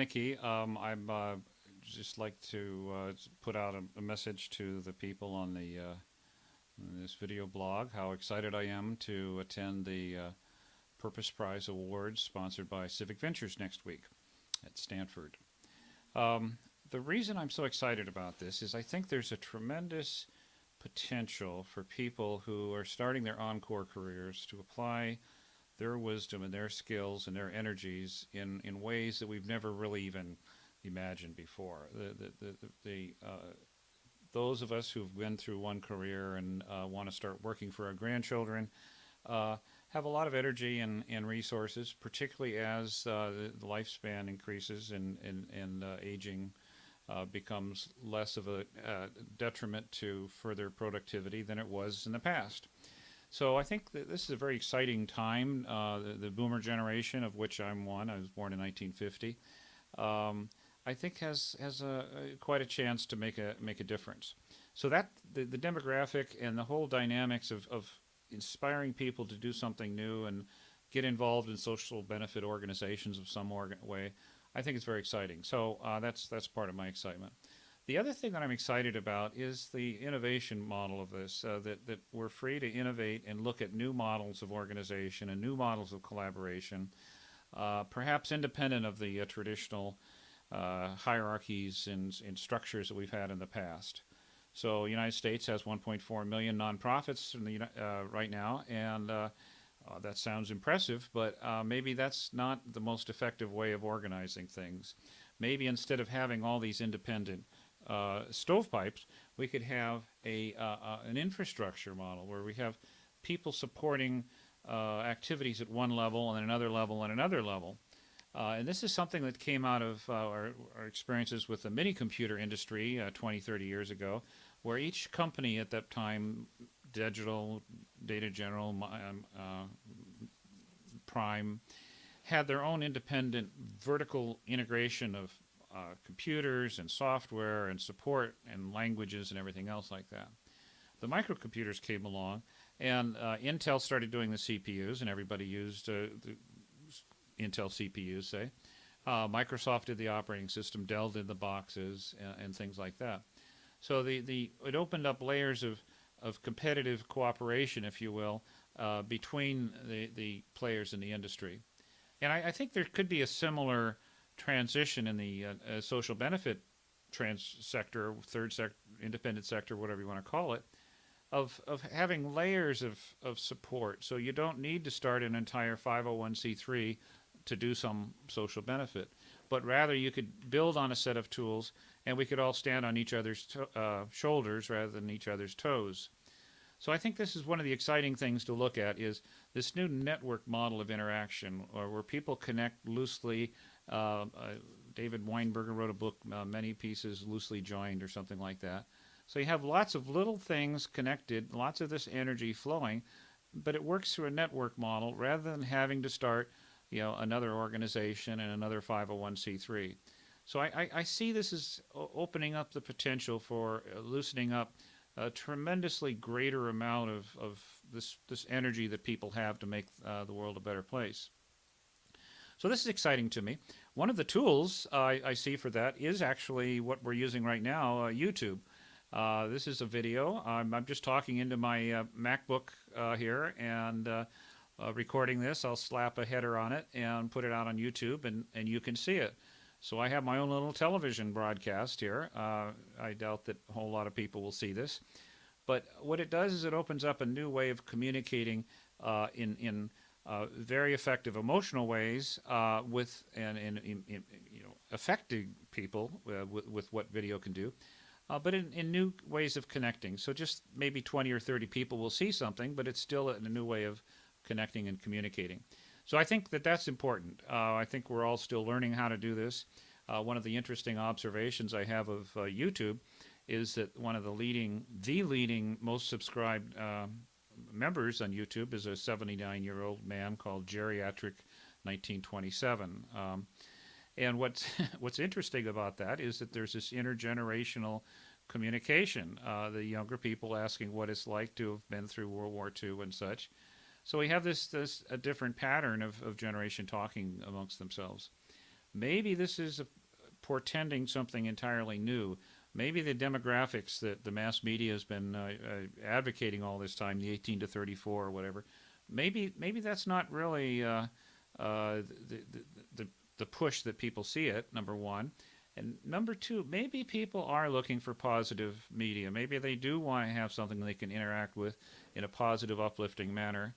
Munnecke. I'm just like to put out a message to the people on the this video blog how excited I am to attend the Purpose Prize Awards sponsored by Civic Ventures next week at Stanford. Um, the reason I'm so excited about this is I think there's a tremendous potential for people who are starting their encore careers to apply their wisdom and their skills and their energies in ways that we've never really even imagined before. Those of us who've been through one career and want to start working for our grandchildren uh, have a lot of energy and resources, particularly as the lifespan increases and aging becomes less of a detriment to further productivity than it was in the past. So I think that this is a very exciting time. The boomer generation, of which I'm one, I was born in 1950. I think has quite a chance to make a difference. So that the demographic and the whole dynamics of inspiring people to do something new and get involved in social benefit organizations of some way, I think it's very exciting. So that's part of my excitement. The other thing that I'm excited about is the innovation model of this, that we're free to innovate and look at new models of organization and new models of collaboration, perhaps independent of the traditional hierarchies and structures that we've had in the past. So the United States has 1.4 million nonprofits right now, and that sounds impressive, but maybe that's not the most effective way of organizing things. Maybe instead of having all these independent stovepipes, we could have an infrastructure model where we have people supporting activities at one level and another level and another level. And this is something that came out of our experiences with the mini computer industry 20, 30 years ago, where each company at that time, Digital, Data General, Prime, had their own independent vertical integration of computers and software and support and languages and everything else like that. The microcomputers came along, and Intel started doing the CPUs, and everybody used the Intel CPUs, say. Microsoft did the operating system, Dell did the boxes, and things like that. So it opened up layers of competitive cooperation, if you will, between the players in the industry. And I think there could be a similar transition in the social benefit sector, third sector, independent sector, whatever you want to call it, of having layers of support. So you don't need to start an entire 501c3 to do some social benefit, but rather you could build on a set of tools, and we could all stand on each other's shoulders rather than each other's toes. So I think this is one of the exciting things to look at is this new network model of interaction, or where people connect loosely. David Weinberger wrote a book, Many Pieces Loosely Joined, or something like that. So you have lots of little things connected, lots of this energy flowing, but it works through a network model rather than having to start, another organization and another 501c3. So I see this as opening up the potential for loosening up a tremendously greater amount of this energy that people have to make the world a better place. So this is exciting to me. One of the tools I see for that is actually what we're using right now, YouTube. This is a video. I'm just talking into my MacBook here and recording this. I'll slap a header on it and put it out on YouTube, and you can see it. So I have my own little television broadcast here. I doubt that a whole lot of people will see this. But what it does is it opens up a new way of communicating in very effective emotional ways with affecting people with what video can do. But in new ways of connecting. So just maybe 20 or 30 people will see something, but it's still a new way of connecting and communicating. So I think that that's important. I think we're all still learning how to do this. One of the interesting observations I have of YouTube is that one of the leading most subscribed members on YouTube is a 79-year-old man called Geriatric 1927. And what's interesting about that is that there's this intergenerational communication. The younger people asking what it's like to have been through World War II and such. So we have this a different pattern of generation talking amongst themselves. Maybe this is portending something entirely new. Maybe the demographics that the mass media has been advocating all this time, the 18 to 34 or whatever, maybe that's not really the the push that people see it. Number one, and number two, maybe people are looking for positive media. Maybe they do want to have something they can interact with in a positive, uplifting manner,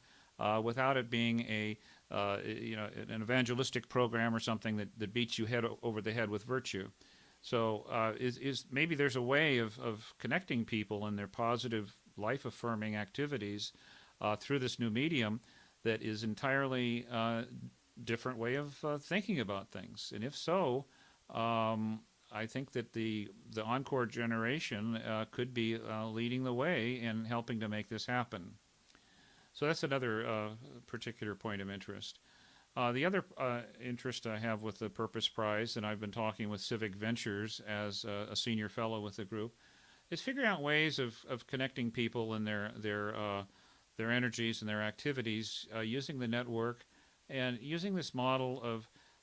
without it being a an evangelistic program or something that beats you over the head with virtue. So is maybe there's a way of connecting people in their positive, life affirming activities through this new medium that is entirely different way of thinking about things. And if so, I think that the Encore generation could be leading the way in helping to make this happen. So that's another particular point of interest. The other interest I have with the Purpose Prize, and I've been talking with Civic Ventures as a senior fellow with the group, is figuring out ways of connecting people and their energies and their activities using the network and using this model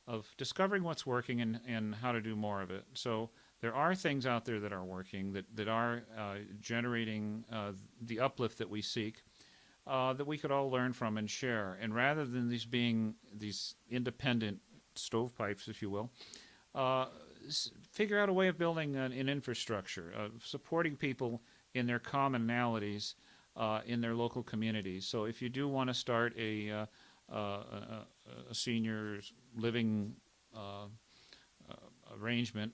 of discovering what's working and how to do more of it. So there are things out there that are working, that are generating the uplift that we seek, that we could all learn from and share. And rather than these being these independent stovepipes, if you will, figure out a way of building an infrastructure, of supporting people in their commonalities in their local communities. So if you do want to start a seniors living arrangement,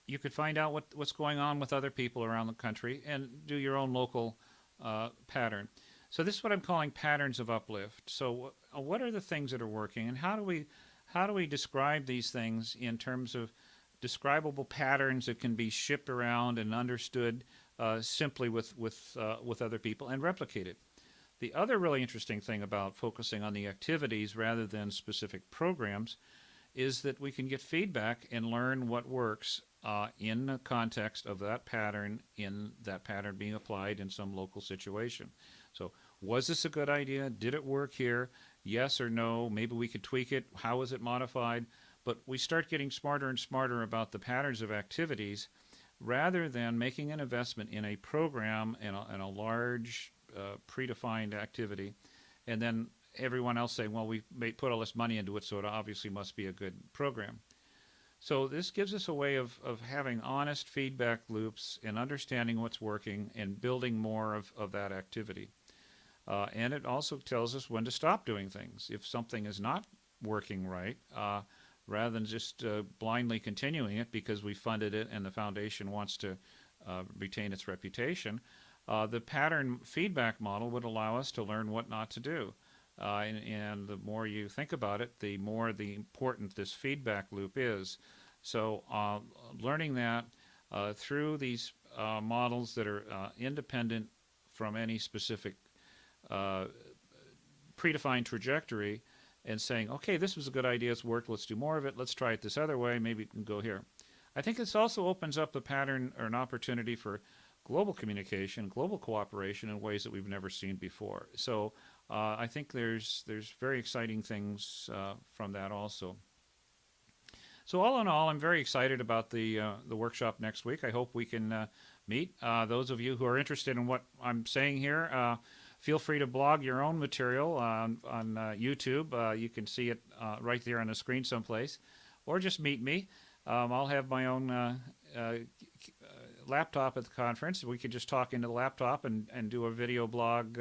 you could find out what's going on with other people around the country and do your own local pattern. So this is what I'm calling patterns of uplift. So what are the things that are working, and how do we describe these things in terms of describable patterns that can be shipped around and understood simply with other people and replicated? The other really interesting thing about focusing on the activities rather than specific programs is that we can get feedback and learn what works in the context of that pattern, in that pattern being applied in some local situation. So was this a good idea? Did it work here? Yes or no? Maybe we could tweak it. How is it modified? But we start getting smarter and smarter about the patterns of activities rather than making an investment in a program and a large predefined activity, and then everyone else saying, well, we put all this money into it, so it obviously must be a good program. So this gives us a way of having honest feedback loops and understanding what's working and building more of that activity. And it also tells us when to stop doing things. If something is not working right, rather than just blindly continuing it because we funded it and the foundation wants to retain its reputation, the pattern feedback model would allow us to learn what not to do. And the more you think about it, the more important this feedback loop is. So learning that through these models that are independent from any specific predefined trajectory, and saying, okay, this was a good idea, it's worked, let's do more of it, let's try it this other way, maybe it can go here. I think this also opens up the pattern or an opportunity for global communication, global cooperation in ways that we've never seen before. So I think there's very exciting things from that also. So all in all, I'm very excited about the workshop next week. I hope we can meet. Those of you who are interested in what I'm saying here, feel free to blog your own material on YouTube. You can see it right there on the screen someplace, or just meet me. I'll have my own laptop at the conference. We could just talk into the laptop and do a video blog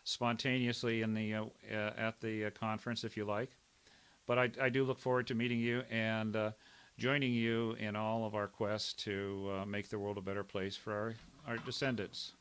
spontaneously in the at the conference if you like. But I do look forward to meeting you and joining you in all of our quests to make the world a better place for our descendants.